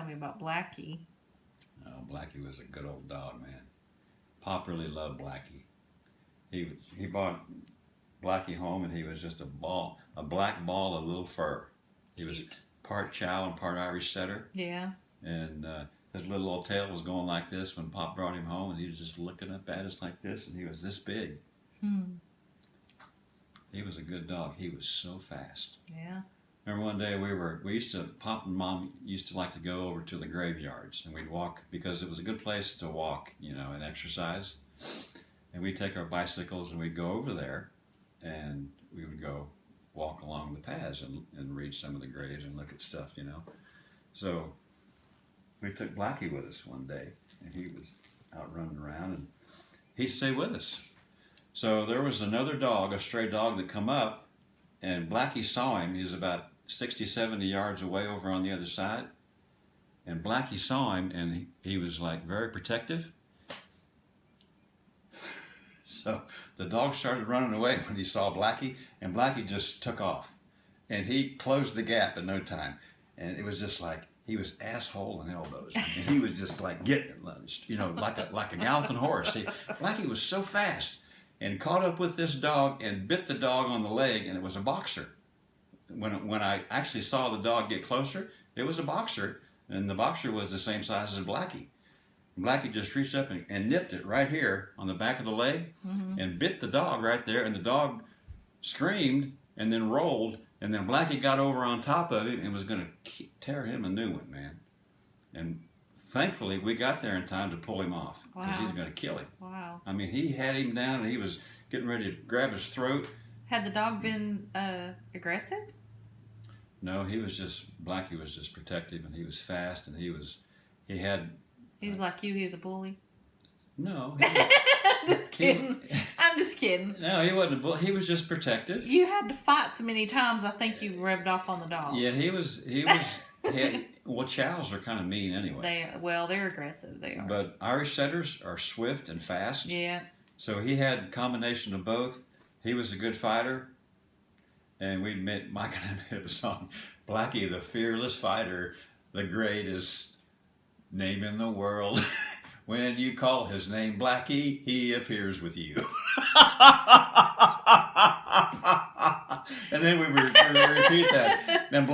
me about Blacky. Oh, Blacky was a good old dog, man. Pop really loved Blacky. He brought Blacky home, and he was just a black ball of little fur. He was part Chow and part Irish setter. Yeah. And his little old tail was going like this when Pop brought him home, and he was just looking up at us like this, and he was this big. He was a good dog. He was so fast. Yeah. Remember one day Pop and Mom used to like to go over to the graveyards, and we'd walk because it was a good place to walk, and exercise. And we'd take our bicycles and we'd go over there, and we would go walk along the paths and read some of the graves and look at stuff, So we took Blacky with us one day, and he was out running around, and he stayed with us. So there was another dog, a stray dog, that come up, and Blacky saw him. He was about 60, 70 yards away over on the other side. And Blacky saw him, and he was like very protective. So the dog started running away when he saw Blacky, and Blacky just took off. And he closed the gap in no time. And it was just like, he was asshole and elbows. And he was just like getting, like a galloping horse. See, Blacky was so fast, and caught up with this dog and bit the dog on the leg, and it was a boxer. When I actually saw the dog get closer, it was a boxer, and the boxer was the same size as Blacky. Blacky just reached up and nipped it right here on the back of the leg, and bit the dog right there, and the dog screamed and then rolled, and then Blacky got over on top of him and was going to tear him a new one, man. And thankfully, we got there in time to pull him off, because he's going to kill him. Wow. I mean, he had him down, and he was getting ready to grab his throat. Had the dog been aggressive? No, Blacky was just protective, and he was fast, and he was like you, he was a bully? No. I'm just kidding. I'm just kidding. No, he wasn't a bully. He was just protective. You had to fight so many times, I think you rubbed off on the dog. Yeah, well, chows are kind of mean anyway. They're aggressive. They are. But Irish setters are swift and fast. Yeah. So he had a combination of both. He was a good fighter. And Mike and I made a song, Blacky the Fearless Fighter, the greatest name in the world. When you call his name Blacky, he appears with you. And then we repeat that. Then Blacky